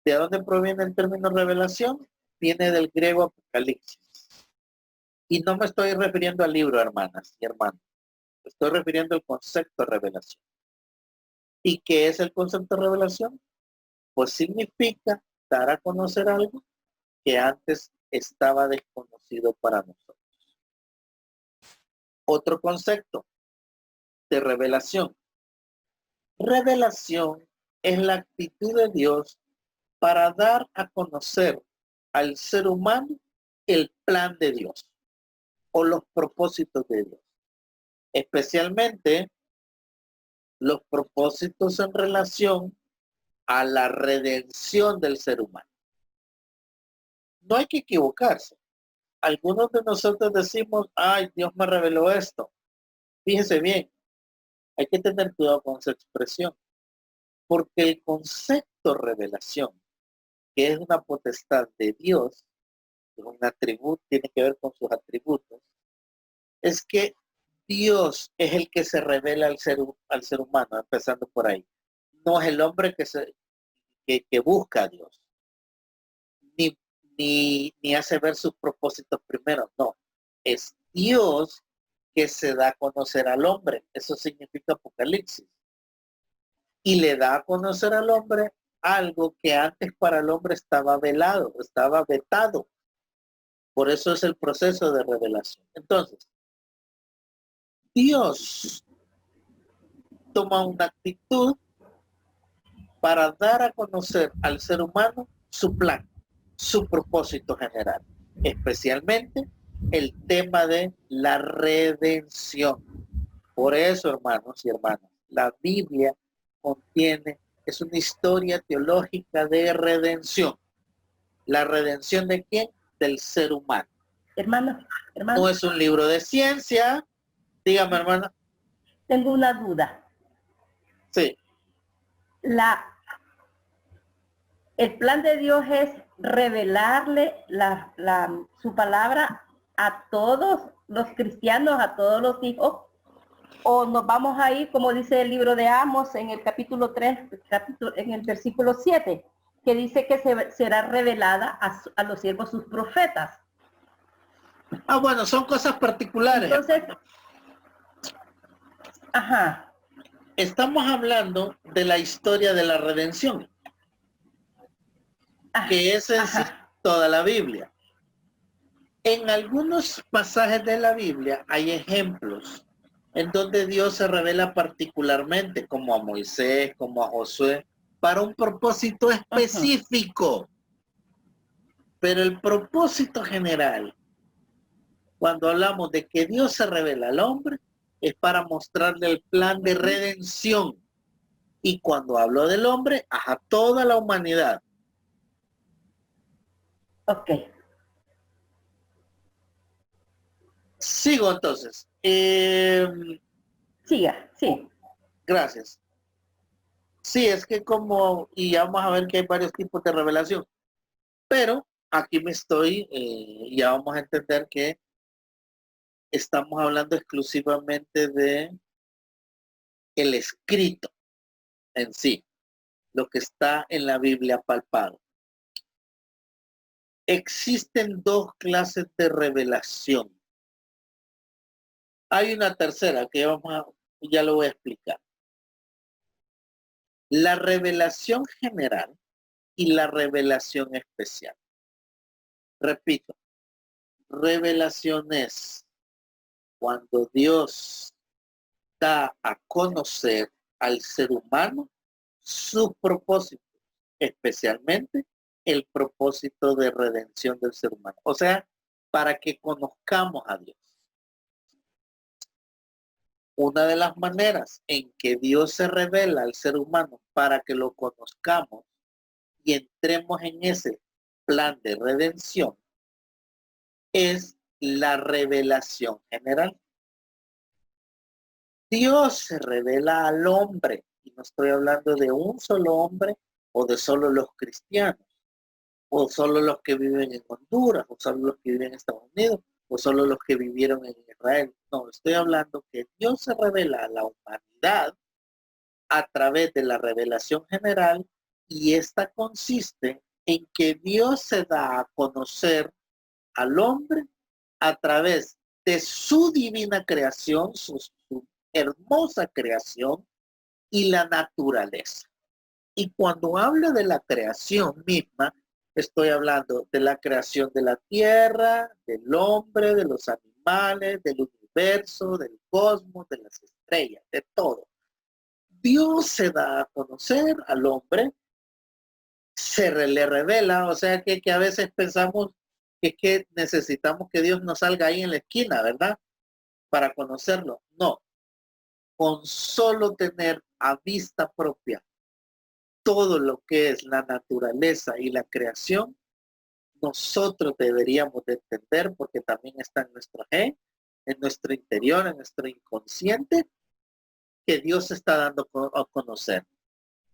¿De dónde proviene el término revelación? Viene del griego apocalipsis. Y no me estoy refiriendo al libro, hermanas y hermanos. Me estoy refiriendo al concepto de revelación. ¿Y qué es el concepto de revelación? Pues significa dar a conocer algo que antes estaba desconocido para nosotros. Otro concepto de revelación. Revelación es la actitud de Dios para dar a conocer al ser humano el plan de Dios o los propósitos de Dios, especialmente los propósitos en relación a la redención del ser humano. No hay que equivocarse. Algunos de nosotros decimos, ay, Dios me reveló esto. Fíjese bien, hay que tener cuidado con esa expresión, porque el concepto revelación, que es una potestad de Dios, es un atributo, tiene que ver con sus atributos, es que Dios es el que se revela al ser humano, empezando por ahí. No es el hombre que busca a Dios, ni hace ver sus propósitos primero, no. Es Dios que se da a conocer al hombre. Eso significa Apocalipsis. Y le da a conocer al hombre algo que antes para el hombre estaba velado, estaba vetado. Por eso es el proceso de revelación. Entonces, Dios toma una actitud para dar a conocer al ser humano su plan, su propósito general, especialmente el tema de la redención. Por eso, hermanos y hermanas, la Biblia es una historia teológica de redención. ¿La redención de quién? Del ser humano. Hermano. No es un libro de ciencia. Dígame, hermana. Tengo una duda. Sí. El plan de Dios es revelarle su palabra a todos los cristianos, a todos los hijos, o nos vamos a ir, como dice el libro de Amos en el capítulo 3, en el versículo 7, que dice que será revelada a los siervos sus profetas. Bueno, son cosas particulares. Entonces, ajá. Estamos hablando de la historia de la redención, que es en sí toda la Biblia. En algunos pasajes de la Biblia hay ejemplos en donde Dios se revela particularmente, como a Moisés, como a Josué, para un propósito específico. Pero el propósito general, cuando hablamos de que Dios se revela al hombre, es para mostrarle el plan de redención. Y cuando hablo del hombre, a toda la humanidad. Ok. Sigo entonces. Siga, sí. Gracias. Sí, es que y ya vamos a ver que hay varios tipos de revelación. Pero aquí ya vamos a entender que estamos hablando exclusivamente de el escrito en sí, lo que está en la Biblia palpado. Existen dos clases de revelación. Hay una tercera que ya lo voy a explicar. La revelación general y la revelación especial. Repito, revelación es cuando Dios da a conocer al ser humano sus propósitos, especialmente el propósito de redención del ser humano. O sea, para que conozcamos a Dios. Una de las maneras en que Dios se revela al ser humano para que lo conozcamos y entremos en ese plan de redención es la revelación general. Dios se revela al hombre, y no estoy hablando de un solo hombre o de solo los cristianos. o solo los que viven en Honduras, o solo los que viven en Estados Unidos, o solo los que vivieron en Israel. No, estoy hablando que Dios se revela a la humanidad a través de la revelación general, y esta consiste en que Dios se da a conocer al hombre a través de su divina creación, su hermosa creación y la naturaleza. Y cuando hablo de la creación misma, estoy hablando de la creación de la tierra, del hombre, de los animales, del universo, del cosmos, de las estrellas, de todo. Dios se da a conocer al hombre, le revela, o sea que a veces pensamos que necesitamos que Dios nos salga ahí en la esquina, ¿verdad? Para conocerlo. No, con solo tener a vista propia todo lo que es la naturaleza y la creación, nosotros deberíamos de entender, porque también está en nuestra fe, en nuestro interior, en nuestro inconsciente, que Dios está dando a conocer,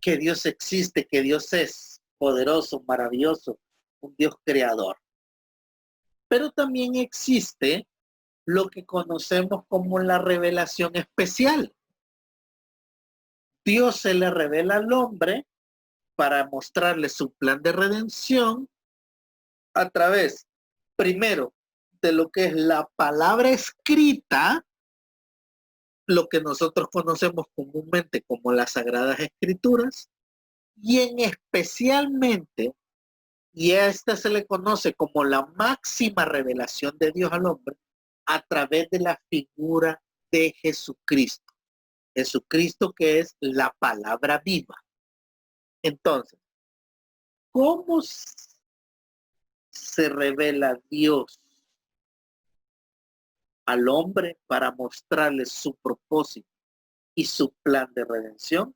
que Dios existe, que Dios es poderoso, maravilloso, un Dios creador. Pero también existe lo que conocemos como la revelación especial. Dios se le revela al hombre para mostrarle su plan de redención a través, primero, de lo que es la palabra escrita, lo que nosotros conocemos comúnmente como las Sagradas Escrituras, y en especialmente, y a esta se le conoce como la máxima revelación de Dios al hombre, a través de la figura de Jesucristo. Jesucristo, que es la palabra viva. Entonces, ¿cómo se revela Dios al hombre para mostrarle su propósito y su plan de redención?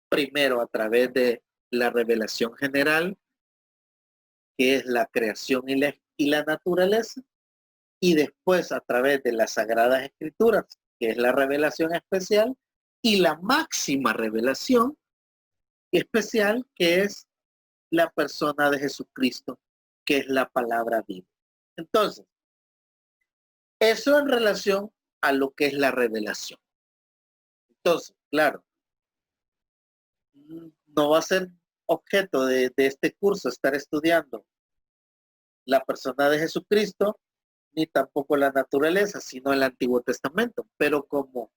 Primero, a través de la revelación general, que es la creación y la naturaleza, y después a través de las Sagradas Escrituras, que es la revelación especial, y la máxima revelación especial, que es la persona de Jesucristo, que es la palabra viva. Entonces, eso en relación a lo que es la revelación. Entonces, claro, no va a ser objeto de este curso estar estudiando la persona de Jesucristo, ni tampoco la naturaleza, sino el Antiguo Testamento. Pero como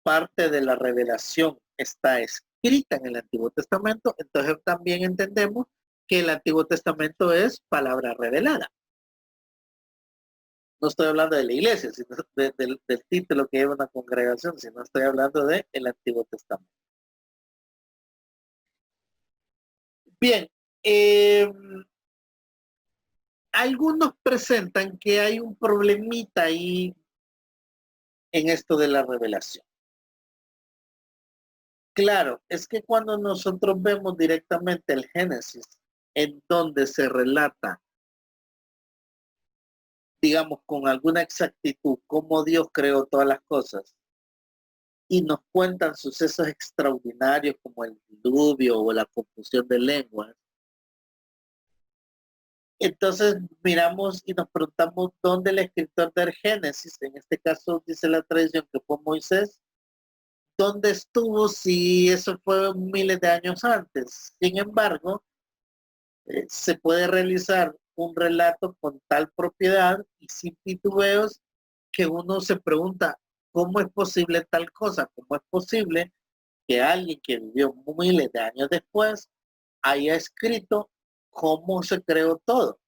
parte de la revelación está escrita en el Antiguo Testamento, entonces también entendemos que el Antiguo Testamento es palabra revelada. No estoy hablando de la iglesia, sino del título que lleva una congregación, sino estoy hablando del Antiguo Testamento. Bien, algunos presentan que hay un problemita ahí en esto de la revelación. Claro, es que cuando nosotros vemos directamente el Génesis, en donde se relata, digamos, con alguna exactitud cómo Dios creó todas las cosas, y nos cuentan sucesos extraordinarios como el diluvio o la confusión de lenguas, entonces miramos y nos preguntamos dónde el escritor del Génesis, en este caso dice la tradición que fue Moisés, ¿dónde estuvo si eso fue miles de años antes? Sin embargo, se puede realizar un relato con tal propiedad y sin titubeos que uno se pregunta, ¿cómo es posible tal cosa? ¿Cómo es posible que alguien que vivió miles de años después haya escrito cómo se creó todo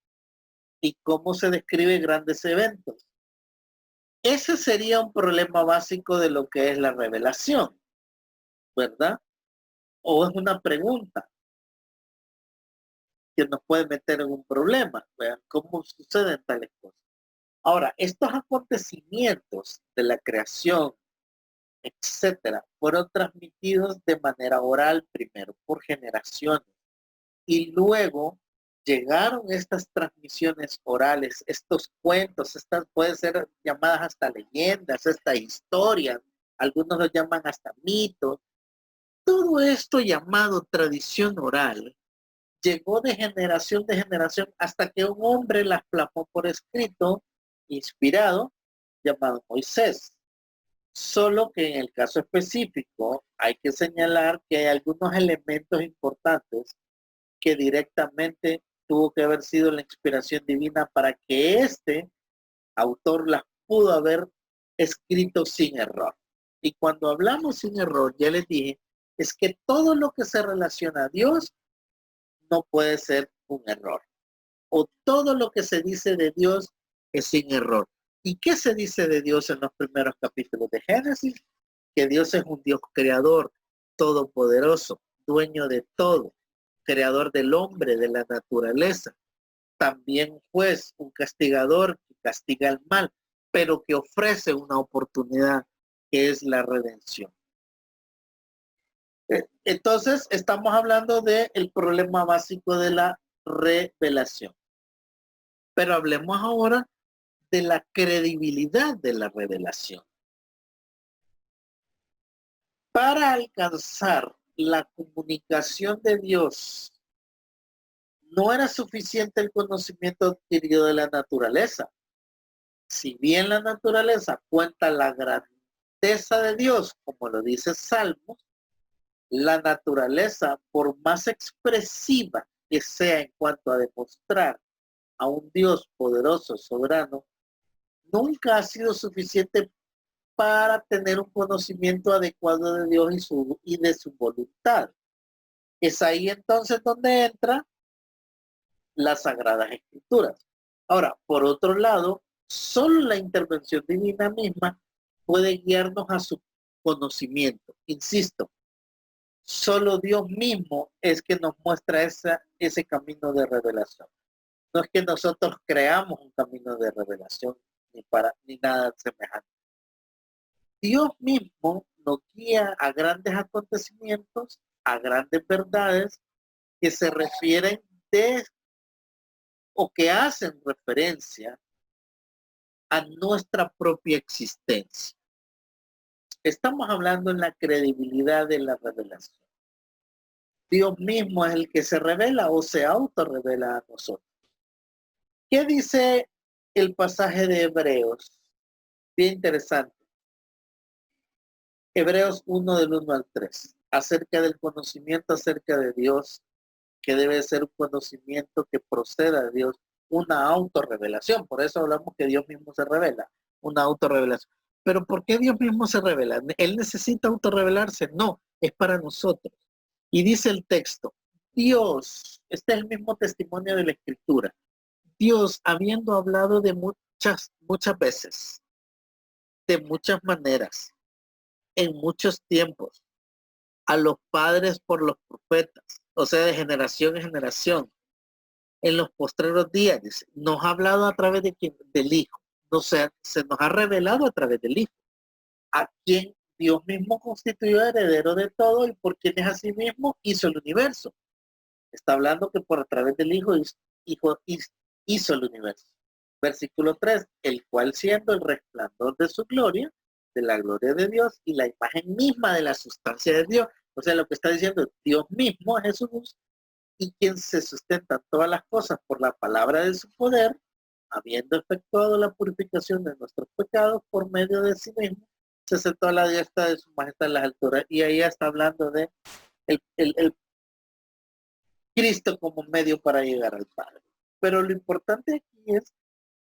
y cómo se describen grandes eventos? Ese sería un problema básico de lo que es la revelación, ¿verdad? O es una pregunta que nos puede meter en un problema. Vean cómo suceden tales cosas. Ahora, estos acontecimientos de la creación, etcétera, fueron transmitidos de manera oral primero por generaciones y luego llegaron estas transmisiones orales, estos cuentos, estas pueden ser llamadas hasta leyendas, estas historias, algunos los llaman hasta mitos. Todo esto llamado tradición oral llegó de generación hasta que un hombre las plasmó por escrito, inspirado, llamado Moisés. Solo que en el caso específico hay que señalar que hay algunos elementos importantes que directamente tuvo que haber sido la inspiración divina para que este autor las pudo haber escrito sin error. Y cuando hablamos sin error, ya les dije, es que todo lo que se relaciona a Dios no puede ser un error. O todo lo que se dice de Dios es sin error. ¿Y qué se dice de Dios en los primeros capítulos de Génesis? Que Dios es un Dios creador, todopoderoso, dueño de todo, creador del hombre, de la naturaleza. También un juez, un castigador que castiga el mal, pero que ofrece una oportunidad que es la redención. Entonces, estamos hablando del problema básico de la revelación. Pero hablemos ahora de la credibilidad de la revelación. Para alcanzar la comunicación de Dios, no era suficiente el conocimiento adquirido de la naturaleza. Si bien la naturaleza cuenta la grandeza de Dios, como lo dice Salmos, la naturaleza, por más expresiva que sea en cuanto a demostrar a un Dios poderoso, soberano, nunca ha sido suficiente para tener un conocimiento adecuado de Dios y de su voluntad. Es ahí entonces donde entra las Sagradas Escrituras. Ahora, por otro lado, solo la intervención divina misma puede guiarnos a su conocimiento. Insisto, solo Dios mismo es que nos muestra ese camino de revelación. No es que nosotros creamos un camino de revelación ni nada semejante. Dios mismo nos guía a grandes acontecimientos, a grandes verdades que se refieren o que hacen referencia a nuestra propia existencia. Estamos hablando en la credibilidad de la revelación. Dios mismo es el que se revela o se autorrevela a nosotros. ¿Qué dice el pasaje de Hebreos? Bien interesante. Hebreos 1 del 1 al 3. Acerca del conocimiento acerca de Dios, que debe ser un conocimiento que proceda de Dios, una autorrevelación. Por eso hablamos que Dios mismo se revela, una autorrevelación. Pero ¿por qué Dios mismo se revela? ¿Él necesita autorrevelarse? No, es para nosotros. Y dice el texto, Dios, este es el mismo testimonio de la Escritura, Dios, habiendo hablado de muchas veces, de muchas maneras, en muchos tiempos, a los padres por los profetas, o sea, de generación en generación, en los postreros días, dice, nos ha hablado a través del Hijo, se nos ha revelado a través del Hijo, a quien Dios mismo constituyó heredero de todo y por quien es así mismo hizo el universo. Está hablando que por a través del Hijo hizo el universo. Versículo 3, el cual siendo el resplandor de su gloria, de la gloria de Dios y la imagen misma de la sustancia de Dios. O sea, lo que está diciendo Dios mismo, Jesús, y quien se sustenta todas las cosas por la palabra de su poder, habiendo efectuado la purificación de nuestros pecados por medio de sí mismo, se sentó a la diestra de su majestad en las alturas. Y ahí está hablando de el Cristo como medio para llegar al Padre. Pero lo importante aquí es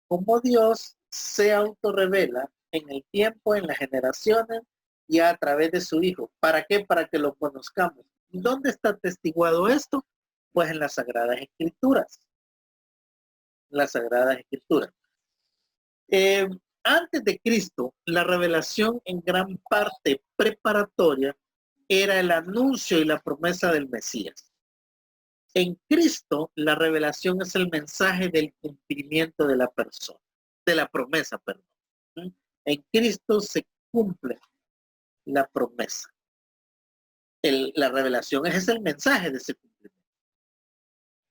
cómo Dios se autorrevela en el tiempo, en las generaciones y a través de su Hijo. ¿Para qué? Para que lo conozcamos. ¿Dónde está atestiguado esto? Pues en las Sagradas Escrituras. Las Sagradas Escrituras. Antes de Cristo, la revelación en gran parte preparatoria era el anuncio y la promesa del Mesías. En Cristo, la revelación es el mensaje del cumplimiento de la persona, de la promesa, perdón. En Cristo se cumple la promesa. La revelación es el mensaje de ese cumplimiento.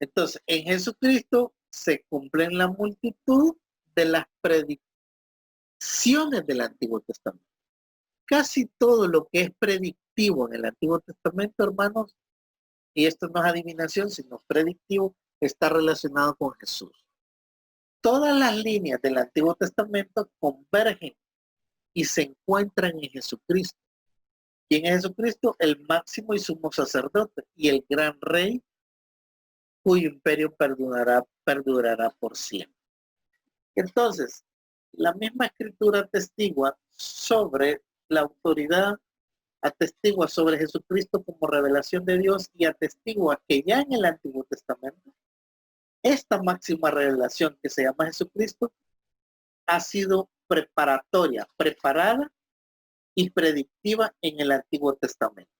Entonces, en Jesucristo se cumplen la multitud de las predicciones del Antiguo Testamento. Casi todo lo que es predictivo en el Antiguo Testamento, hermanos, y esto no es adivinación, sino predictivo, está relacionado con Jesús. Todas las líneas del Antiguo Testamento convergen y se encuentran en Jesucristo. ¿Quién es Jesucristo? El máximo y sumo sacerdote y el gran rey cuyo imperio perdurará por siempre. Entonces, la misma escritura atestigua sobre la autoridad, atestigua sobre Jesucristo como revelación de Dios y atestigua que ya en el Antiguo Testamento, esta máxima revelación que se llama Jesucristo ha sido preparatoria, preparada y predictiva en el Antiguo Testamento.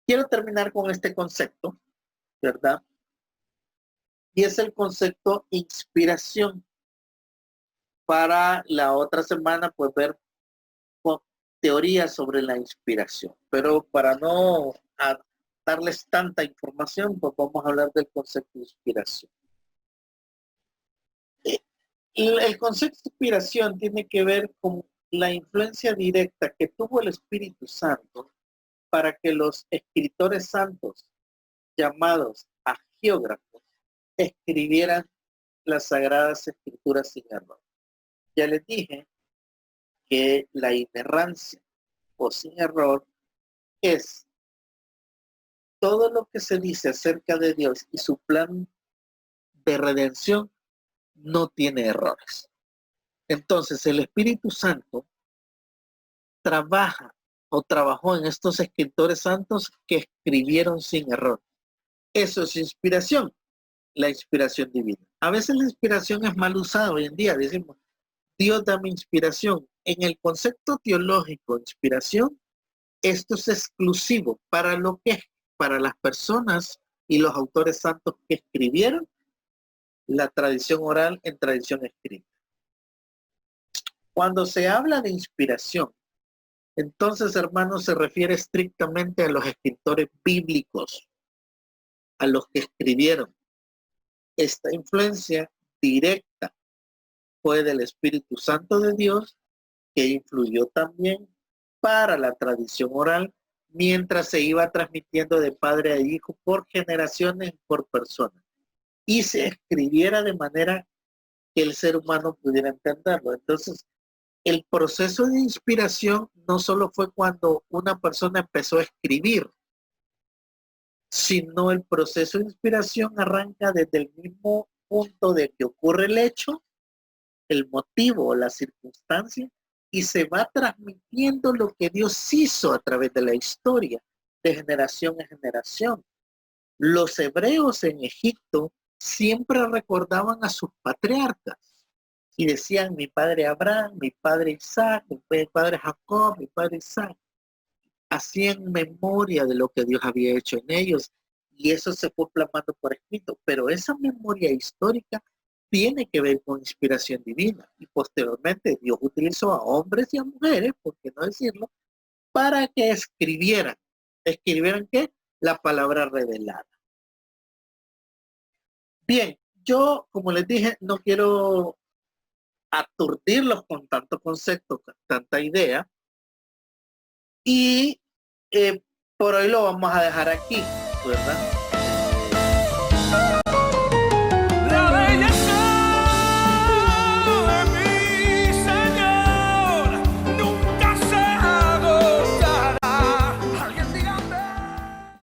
Quiero terminar con este concepto, ¿verdad? Y es el concepto inspiración. Para la otra semana, pues ver teorías sobre la inspiración. Pero para no darles tanta información, pues vamos a hablar del concepto de inspiración. El concepto de inspiración tiene que ver con la influencia directa que tuvo el Espíritu Santo para que los escritores santos, llamados agiógrafos, escribieran las Sagradas Escrituras sin error. Ya les dije que la inerrancia o sin error es todo lo que se dice acerca de Dios y su plan de redención no tiene errores. Entonces el Espíritu Santo trabajó en estos escritores santos que escribieron sin error. Eso es inspiración, la inspiración divina. A veces la inspiración es mal usada hoy en día. Decimos, Dios dame inspiración. En el concepto teológico de inspiración, esto es exclusivo para las personas y los autores santos que escribieron la tradición oral en tradición escrita. Cuando se habla de inspiración, entonces, hermanos, se refiere estrictamente a los escritores bíblicos, a los que escribieron. Esta influencia directa fue del Espíritu Santo de Dios, que influyó también para la tradición oral, mientras se iba transmitiendo de padre a hijo por generaciones, por personas, y se escribiera de manera que el ser humano pudiera entenderlo. Entonces, el proceso de inspiración no solo fue cuando una persona empezó a escribir, sino el proceso de inspiración arranca desde el mismo punto de que ocurre el hecho, el motivo o la circunstancia, y se va transmitiendo lo que Dios hizo a través de la historia, de generación en generación. Los hebreos en Egipto siempre recordaban a sus patriarcas y decían, mi padre Abraham, mi padre Isaac, mi padre Jacob, mi padre Isaac. Hacían memoria de lo que Dios había hecho en ellos y eso se fue plasmando por escrito, pero esa memoria histórica tiene que ver con inspiración divina y posteriormente Dios utilizó a hombres y a mujeres, por qué no decirlo, para que escribieran ¿qué? La palabra revelada. Bien, yo como les dije no quiero aturdirlos con tanto concepto, con tanta idea y por hoy lo vamos a dejar aquí, ¿verdad?